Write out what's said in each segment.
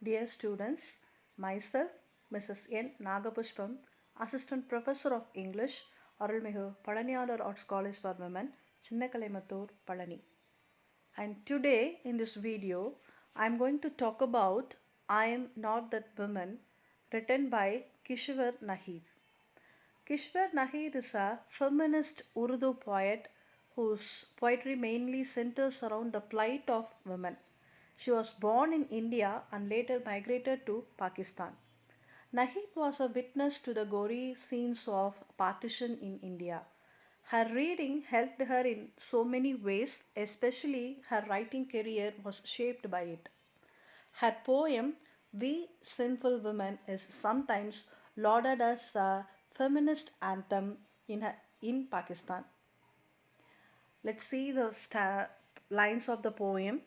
Dear students, myself, Mrs. N. Nagapushpam, Assistant Professor of English, Arulmigu Palaniyalar Arts College for Women, Chinnakalamattur, Palani. And today in this video, I am going to talk about I Am Not That Woman, written by Kishwar Nahid. Kishwar Nahid is a feminist Urdu poet whose poetry mainly centers around the plight of women. She was born in India and later migrated to Pakistan. Nahid was a witness to the gory scenes of partition in India. Her reading helped her in so many ways, especially her writing career was shaped by it. Her poem, We Sinful Women, is sometimes lauded as a feminist anthem in Pakistan. Let's see the lines of the poem.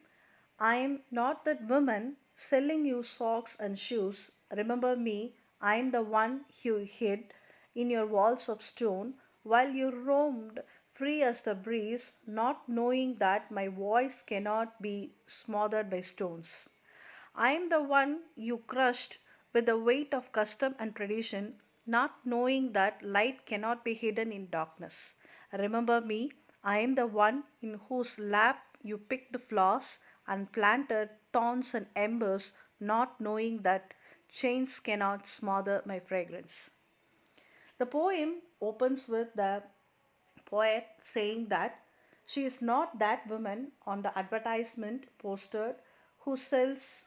I am not that woman selling you socks and shoes. Remember me, I am the one you hid in your walls of stone while you roamed free as the breeze, not knowing that my voice cannot be smothered by stones. I am the one you crushed with the weight of custom and tradition, not knowing that light cannot be hidden in darkness. Remember me, I am the one in whose lap you picked flowers and planted thorns and embers, not knowing that chains cannot smother my fragrance. The poem opens with the poet saying that she is not that woman on the advertisement poster who sells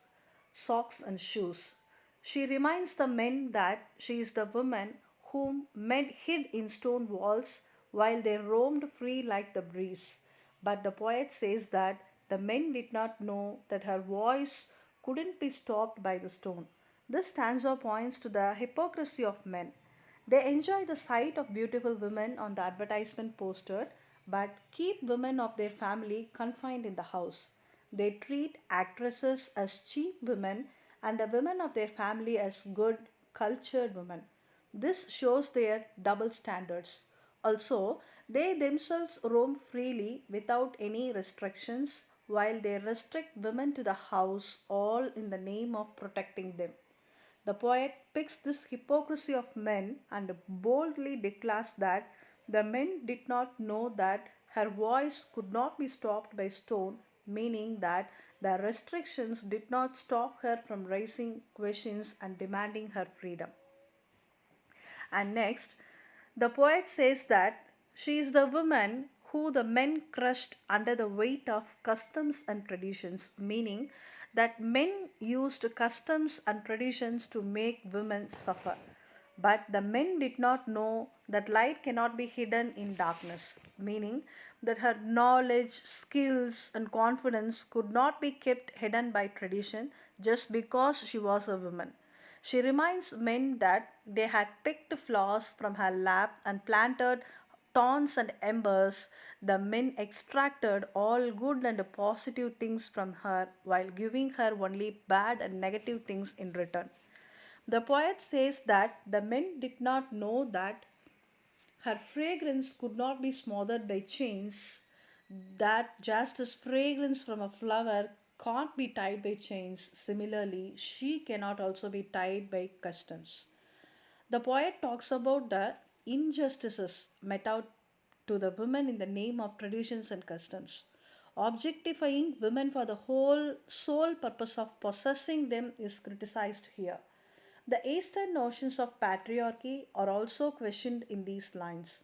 socks and shoes. She reminds the men that she is the woman whom men hid in stone walls while they roamed free like the breeze. But the poet says that the men did not know that her voice couldn't be stopped by the stone. This stanza points to the hypocrisy of men. They enjoy the sight of beautiful women on the advertisement poster but keep women of their family confined in the house. They treat actresses as cheap women and the women of their family as good, cultured women. This shows their double standards. Also, they themselves roam freely without any restrictions while they restrict women to the house, all in the name of protecting them. The poet picks this hypocrisy of men and boldly declares that the men did not know that her voice could not be stopped by stone, meaning that the restrictions did not stop her from raising questions and demanding her freedom. And next, the poet says that she is the woman who the men crushed under the weight of customs and traditions, meaning that men used customs and traditions to make women suffer. But the men did not know that light cannot be hidden in darkness, meaning that her knowledge, skills, and confidence could not be kept hidden by tradition just because she was a woman. She reminds men that they had picked flowers from her lap and planted thorns and embers. The men extracted all good and positive things from her while giving her only bad and negative things in return. The poet says that the men did not know that her fragrance could not be smothered by chains, that just as fragrance from a flower can't be tied by chains, similarly, she cannot also be tied by customs. The poet talks about the injustices met out to the women in the name of traditions and customs. Objectifying women for the whole sole purpose of possessing them is criticized here. The Eastern notions of patriarchy are also questioned in these lines.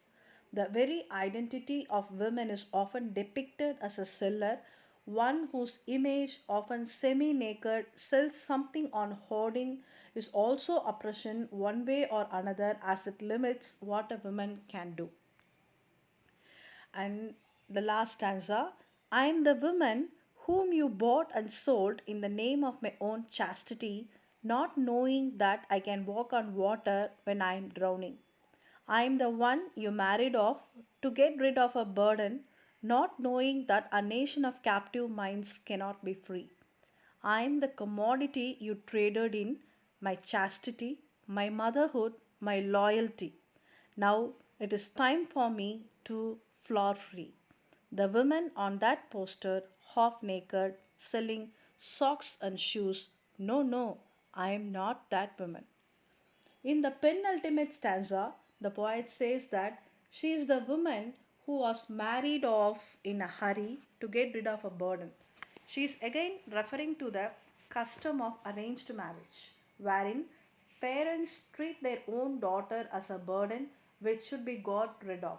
The very identity of women is often depicted as a seller, one whose image, often semi naked, sells something on hoarding, is also oppression one way or another as it limits what a woman can do. And the last stanza, I am the woman whom you bought and sold in the name of my own chastity, not knowing that I can walk on water when I am drowning. I am the one you married off to get rid of a burden, not knowing that a nation of captive minds cannot be free. I am the commodity you traded in my chastity, my motherhood, my loyalty. Now it is time for me to floor free. The woman on that poster, half naked, selling socks and shoes, No, no, I am not that woman. In the penultimate stanza, the poet says that she is the woman who was married off in a hurry to get rid of a burden. She is again referring to the custom of arranged marriage, wherein parents treat their own daughter as a burden which should be got rid of.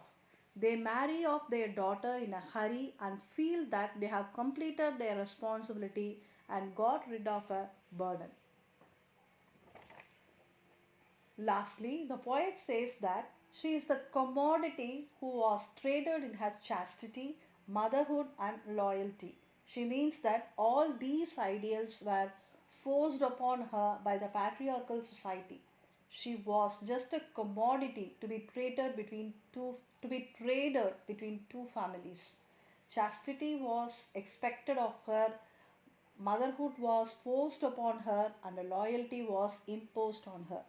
They marry off their daughter in a hurry and feel that they have completed their responsibility and got rid of a burden. Lastly, the poet says that she is the commodity who was traded in her chastity, motherhood, and loyalty. She means that all these ideals were forced upon her by the patriarchal society. She was just a commodity to be traded between two families. Chastity was expected of her, motherhood was forced upon her, and loyalty was imposed on her.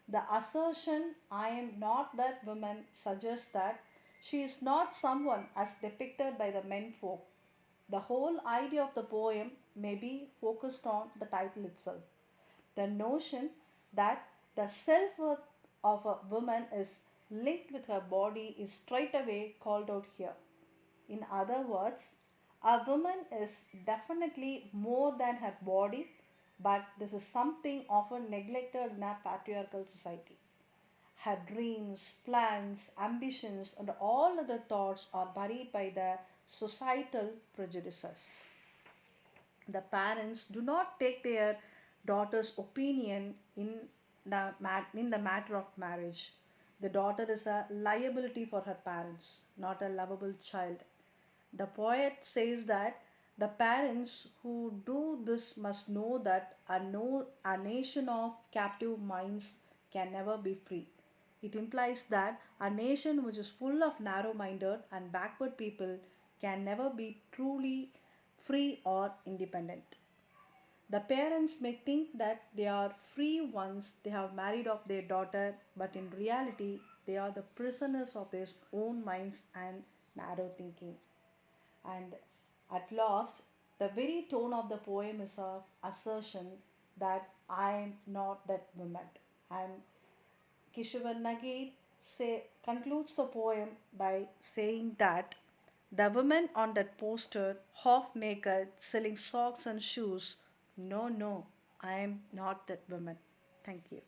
The assertion, I am not that woman, suggests that she is not someone as depicted by the men folk. The whole idea of the poem may be focused on the title itself. The notion that the self worth of a woman is linked with her body is straightaway called out here. In other words, a woman is definitely more than her body, but this is something often neglected in a patriarchal society. Her dreams, plans, ambitions, and all other thoughts are buried by the societal prejudices. The parents do not take their daughter's opinion in the matter of marriage. The daughter is a liability for her parents, not a lovable child. The poet says that the parents who do this must know that a nation of captive minds can never be free. It implies that a nation which is full of narrow minded and backward people can never be truly free or independent. The parents may think that they are free once they have married off their daughter, but in reality, they are the prisoners of their own minds and narrow thinking. And at last, the very tone of the poem is of assertion that I am not that woman. And Kishavan Nagir concludes the poem by saying that the woman on that poster, half naked, selling socks and shoes, no, no, I am not that woman. Thank you.